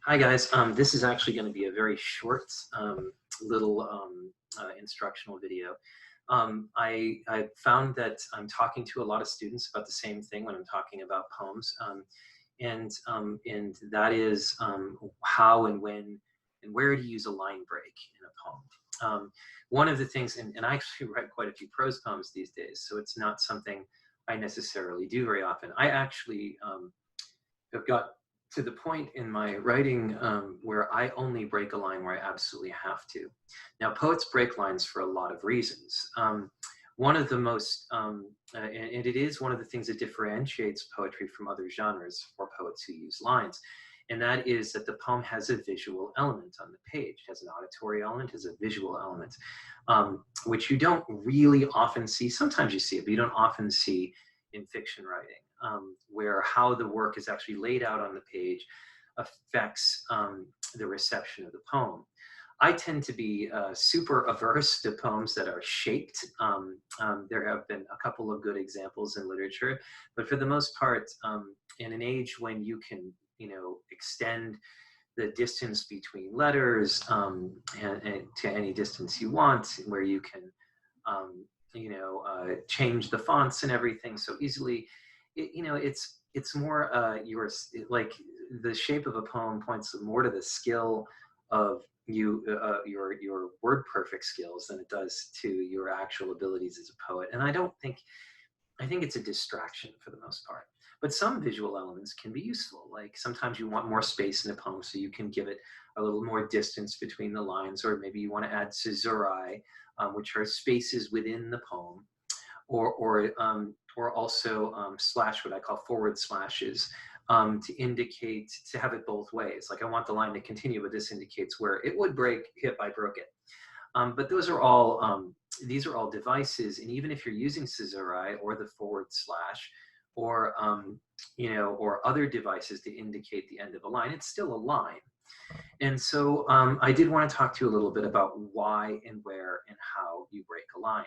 Hi guys, this is actually going to be a very short little instructional video. I found that I'm talking to a lot of students about the same thing when I'm talking about poems, and that is how and when and where to use a line break in a poem. One of the things, and I actually write quite a few prose poems these days, so it's not something I necessarily do very often. I actually have got to the point in my writing where I only break a line where I absolutely have to. Now, poets break lines for a lot of reasons. One of the most, and it is one of the things that differentiates poetry from other genres for poets who use lines, and that is that the poem has a visual element on the page. It has an auditory element, has a visual element, which you don't really often see. Sometimes you see it, but you don't often see in fiction writing. Where how the work is actually laid out on the page affects the reception of the poem. I tend to be super averse to poems that are shaped. There have been a couple of good examples in literature, but for the most part, in an age when you can, extend the distance between letters and to any distance you want, where you can, change the fonts and everything so easily. It's more like the shape of a poem points more to the skill of your word perfect skills than it does to your actual abilities as a poet. And I think it's a distraction for the most part. But some visual elements can be useful. Like sometimes you want more space in a poem, so you can give it a little more distance between the lines, or maybe you want to add caesurae, which are spaces within the poem, or also slash, what I call forward slashes, to indicate, to have it both ways. Like I want the line to continue, but this indicates where it would break if I broke it. But these are all devices, and even if you're using caesurae or the forward slash, or or other devices to indicate the end of a line, it's still a line. And so I did want to talk to you a little bit about why and where and how you break a line.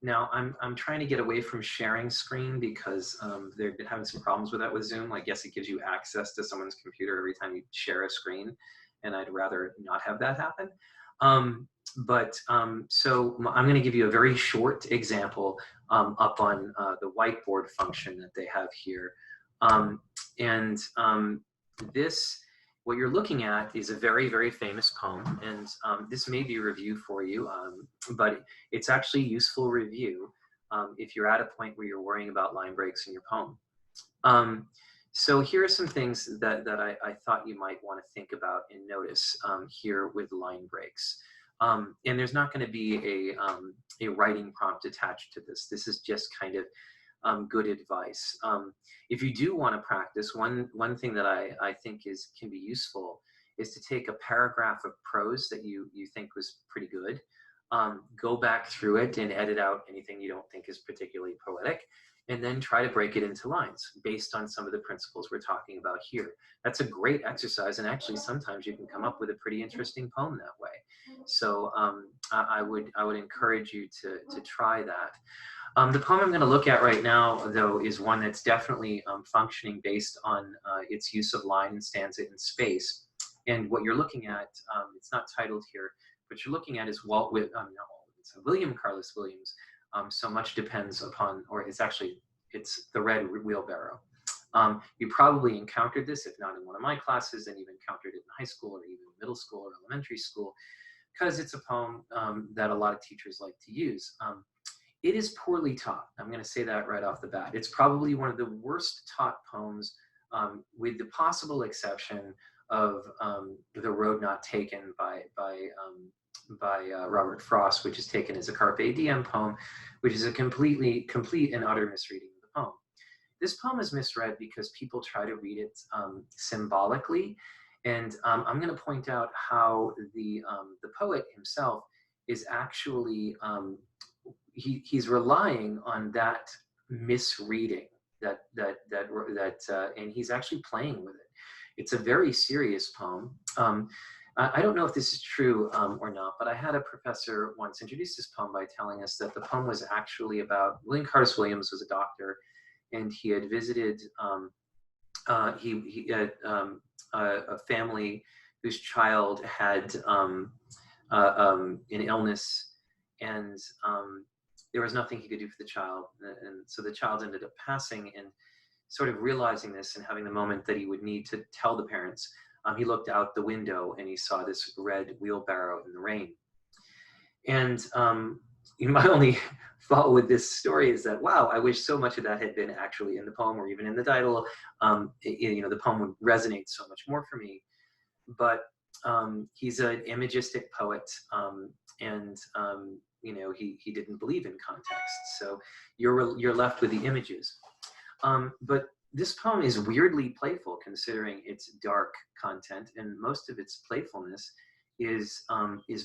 Now, I'm trying to get away from sharing screen because they've been having some problems with that with Zoom. I guess it gives you access to someone's computer every time you share a screen, and I'd rather not have that happen. So I'm going to give you a very short example up on the whiteboard function that they have here. This, what you're looking at is a very, very famous poem, and this may be a review for you, but it's actually useful review if you're at a point where you're worrying about line breaks in your poem. So here are some things that I thought you might want to think about and notice here with line breaks. And there's not going to be a writing prompt attached to this. This is just kind of good advice. If you do want to practice, one thing that I think can be useful is to take a paragraph of prose that you think was pretty good, go back through it and edit out anything you don't think is particularly poetic, and then try to break it into lines based on some of the principles we're talking about here. That's a great exercise, and actually sometimes you can come up with a pretty interesting poem that way. So I would encourage you to try that. The poem I'm going to look at right now, though, is one that's definitely functioning based on its use of line and stanza and space. And what you're looking at, it's not titled here, but you're looking at is William Carlos Williams. So much depends upon, or it's The Red Wheelbarrow. You probably encountered this, if not in one of my classes, then you've encountered it in high school or even middle school or elementary school, because it's a poem that a lot of teachers like to use. It is poorly taught. I'm going to say that right off the bat. It's probably one of the worst taught poems, with the possible exception of The Road Not Taken by Robert Frost, which is taken as a Carpe Diem poem, which is a complete and utter misreading of the poem. This poem is misread because people try to read it symbolically, and I'm going to point out how the poet himself is actually he's relying on that misreading and he's actually playing with it. It's a very serious poem. I don't know if this is true or not, but I had a professor once introduce this poem by telling us that the poem was actually about William Carlos Williams was a doctor, and he had visited a family whose child had an illness, and there was nothing he could do for the child. And so the child ended up passing, and sort of realizing this and having the moment that he would need to tell the parents, he looked out the window and he saw this red wheelbarrow in the rain. And my only thought with this story is that, wow, I wish so much of that had been actually in the poem or even in the title. The poem would resonate so much more for me. But he's an imagistic poet, and he didn't believe in context. So you're left with the images. But this poem is weirdly playful considering its dark content, and most of its playfulness is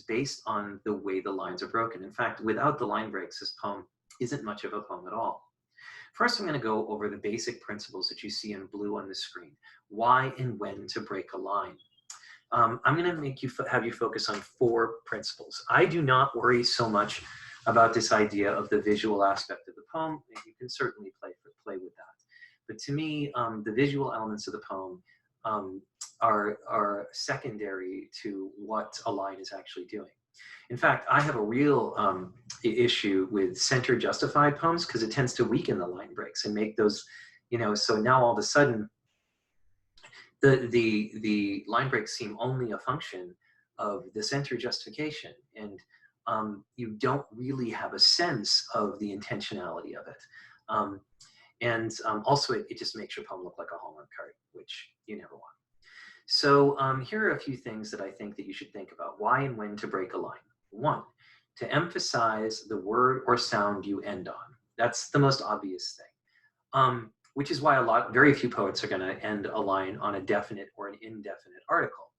based on the way the lines are broken. In fact, without the line breaks, this poem isn't much of a poem at all. First, I'm going to go over the basic principles that you see in blue on the screen. Why and when to break a line. I'm going to have you focus on 4 principles. I do not worry so much about this idea of the visual aspect of the poem. You can certainly play with that. But to me, the visual elements of the poem are secondary to what a line is actually doing. In fact, I have a real issue with center justified poems because it tends to weaken the line breaks and make those, so now all of a sudden the line breaks seem only a function of the center justification, and you don't really have a sense of the intentionality of it. Also, it just makes your poem look like a Hallmark card, which you never want. So here are a few things that I think that you should think about. Why and when to break a line. 1, to emphasize the word or sound you end on. That's the most obvious thing, which is why very few poets are going to end a line on a definite or an indefinite article.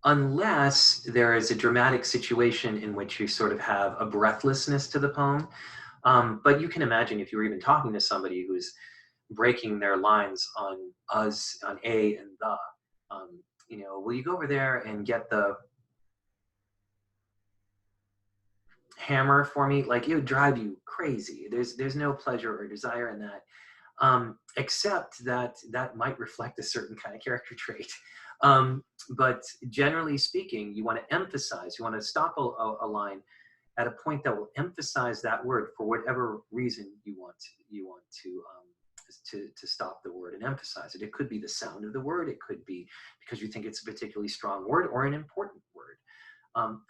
Unless there is a dramatic situation in which you sort of have a breathlessness to the poem. But you can imagine if you were even talking to somebody who's breaking their lines on us, on a and the, will you go over there and get the hammer for me? Like, it would drive you crazy. There's no pleasure or desire in that, except that might reflect a certain kind of character trait. But generally speaking, you want to emphasize, you want to stop a line at a point that will emphasize that word for whatever reason you want to stop the word and emphasize it. It could be the sound of the word. It could be because you think it's a particularly strong word or an important word.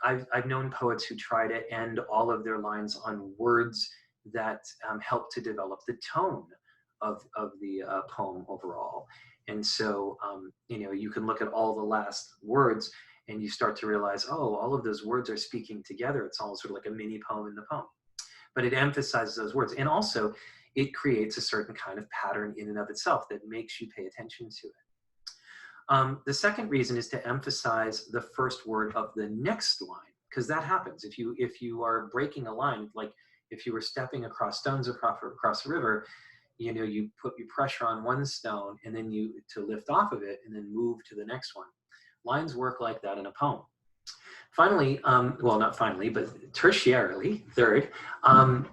I've known poets who try to end all of their lines on words that help to develop the tone of the poem overall. And so, you can look at all the last words and you start to realize, oh, all of those words are speaking together. It's almost sort of like a mini poem in the poem. But it emphasizes those words. And also, it creates a certain kind of pattern in and of itself that makes you pay attention to it. The second reason is to emphasize the first word of the next line, because that happens. If you are breaking a line, like if you were stepping across stones across a river, you put your pressure on one stone and then to lift off of it and then move to the next one. Lines work like that in a poem. Finally, well, not finally, but tertiarily, third, to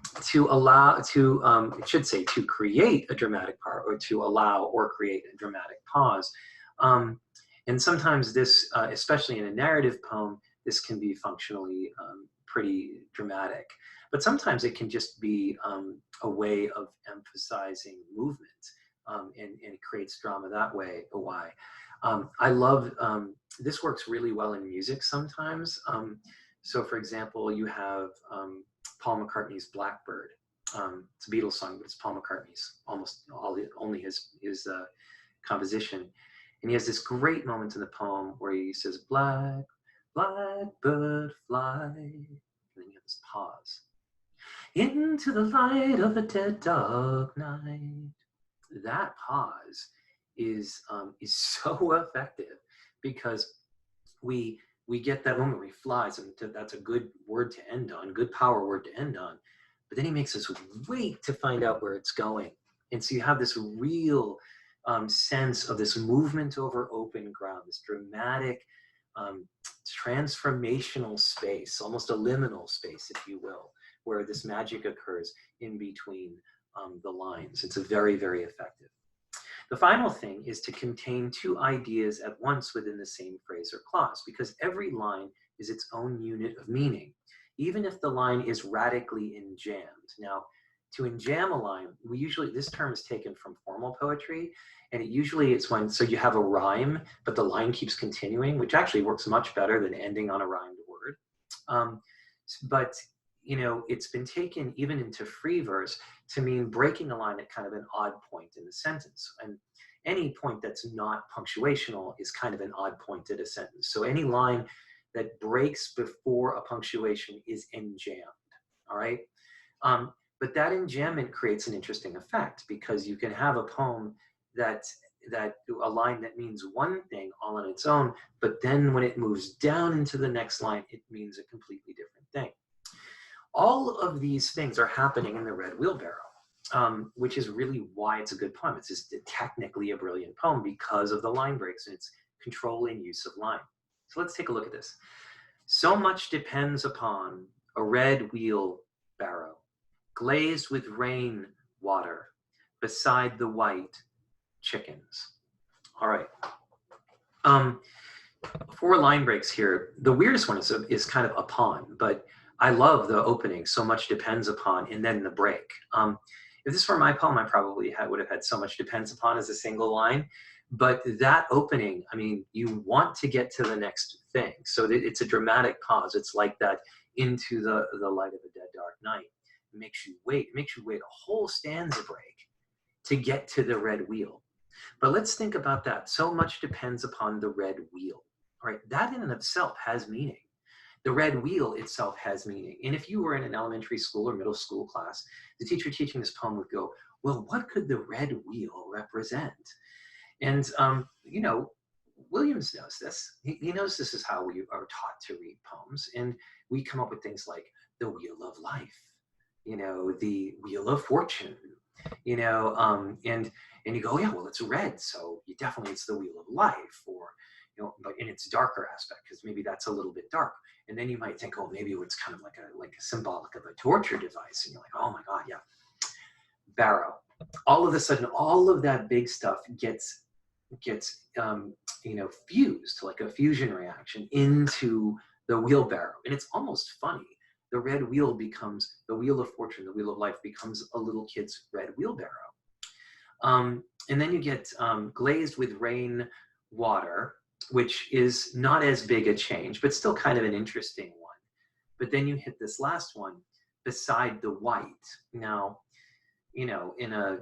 create a dramatic part, or to allow or create a dramatic pause. And sometimes this, especially in a narrative poem, this can be functionally pretty dramatic. But sometimes it can just be a way of emphasizing movement, and it creates drama that way. Why? I love, this works really well in music sometimes. So for example, you have Paul McCartney's Blackbird. It's a Beatles song, but it's Paul McCartney's only his composition. And he has this great moment in the poem where he says, black, blackbird fly. And then you have this pause. Into the light of a dead dark night. That pause is so effective because we get that moment where he flies, and that's a good word to end on, good power word to end on. But then he makes us wait to find out where it's going. And so you have this real sense of this movement over open ground, this dramatic transformational space, almost a liminal space, if you will, where this magic occurs in between the lines. It's very, very effective. The final thing is to contain two ideas at once within the same phrase or clause, because every line is its own unit of meaning, even if the line is radically enjambed. Now, to enjam a line, this term is taken from formal poetry, and it usually it's when, so you have a rhyme, but the line keeps continuing, which actually works much better than ending on a rhymed word. But it's been taken even into free verse to mean breaking a line at kind of an odd point in the sentence. And any point that's not punctuational is kind of an odd point in a sentence. So any line that breaks before a punctuation is enjambed, all right? But that enjambment creates an interesting effect, because you can have a poem that a line that means one thing all on its own, but then when it moves down into the next line, it means a completely different thing. All of these things are happening in the Red Wheelbarrow, which is really why it's a good poem. It's just technically a brilliant poem because of the line breaks and its control and use of line. So let's take a look at this. So much depends upon a red wheelbarrow, glazed with rain water, beside the white chickens. All right. 4 line breaks here. The weirdest one is kind of upon, but I love the opening, so much depends upon, and then the break. If this were my poem, I probably would have had so much depends upon as a single line. But that opening, I mean, you want to get to the next thing. So it's a dramatic pause. It's like that into the light of a dead dark night. It makes you wait. It makes you wait a whole stanza break to get to the red wheel. But let's think about that. So much depends upon the red wheel. All right, that in and of itself has meaning. The red wheel itself has meaning. And if you were in an elementary school or middle school class, the teacher teaching this poem would go, well, what could the red wheel represent? And, Williams knows this. He knows this is how we are taught to read poems. And we come up with things like the wheel of life, the wheel of fortune, and you go, yeah, well, it's red. So it's the wheel of life, or, but in its darker aspect, because maybe that's a little bit dark. And then you might think, oh, maybe it's kind of like a symbolic of a torture device. And you're like, oh my God, yeah. Barrow. All of a sudden, all of that big stuff gets fused, like a fusion reaction into the wheelbarrow. And it's almost funny. The red wheel becomes the wheel of fortune, the wheel of life becomes a little kid's red wheelbarrow. And then you get glazed with rain water, which is not as big a change, but still kind of an interesting one. But then you hit this last one, beside the white. Now, you're in a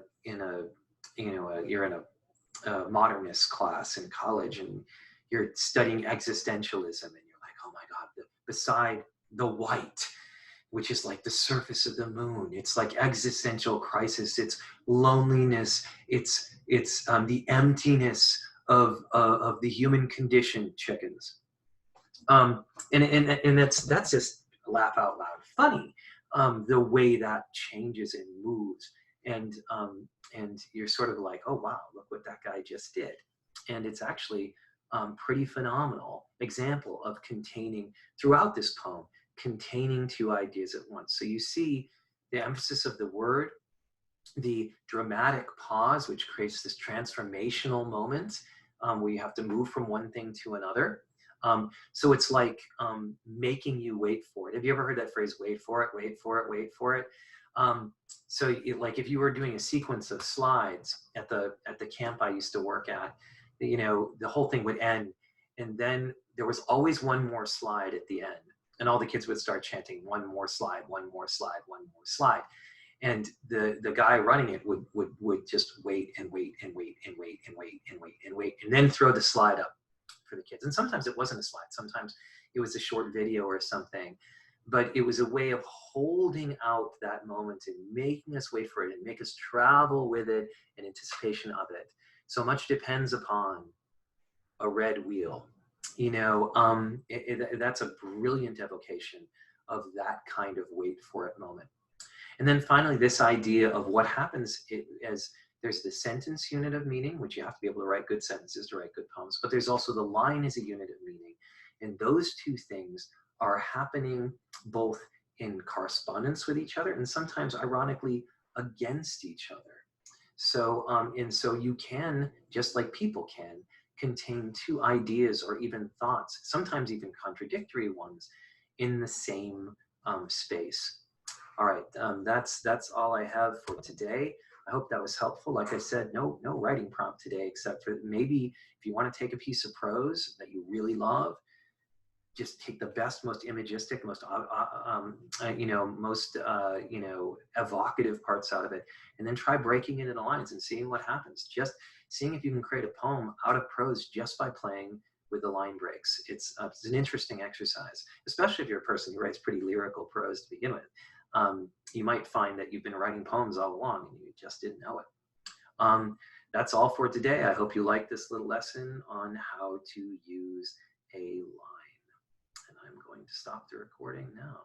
modernist class in college, and you're studying existentialism, and you're like, oh my God, beside the white, which is like the surface of the moon. It's like existential crisis. It's loneliness. It's the emptiness of the human condition, chickens. And that's just laugh out loud funny. The way that changes and moves, and you're sort of like, oh wow, look what that guy just did. And it's actually pretty phenomenal example of containing throughout this poem, containing two ideas at once. So you see the emphasis of the word, the dramatic pause, which creates this transformational moment where you have to move from one thing to another. So it's like making you wait for it. Have you ever heard that phrase, wait for it, wait for it, wait for it? Like if you were doing a sequence of slides at the camp I used to work at, the whole thing would end, and then there was always one more slide at the end, and all the kids would start chanting, one more slide, one more slide, one more slide. And the guy running it would just wait and wait and wait and wait and wait and wait and wait, and then throw the slide up for the kids. And sometimes it wasn't a slide. Sometimes it was a short video or something. But it was a way of holding out that moment and making us wait for it and make us travel with it in anticipation of it. So much depends upon a red wheel. That's a brilliant evocation of that kind of wait for it moment. And then finally, this idea of what happens as there's the sentence unit of meaning, which you have to be able to write good sentences to write good poems, but there's also the line as a unit of meaning. And those two things are happening both in correspondence with each other and sometimes, ironically, against each other. And so you can, just like people can, contain two ideas or even thoughts, sometimes even contradictory ones, in the same space. All right, that's all I have for today. I hope that was helpful. Like I said, no writing prompt today, except for maybe if you want to take a piece of prose that you really love, just take the best, most imagistic, most most evocative parts out of it, and then try breaking it into lines and seeing what happens. Just seeing if you can create a poem out of prose just by playing with the line breaks. It's an interesting exercise, especially if you're a person who writes pretty lyrical prose to begin with. You might find that you've been writing poems all along and you just didn't know it. That's all for today. I hope you liked this little lesson on how to use a line. And I'm going to stop the recording now.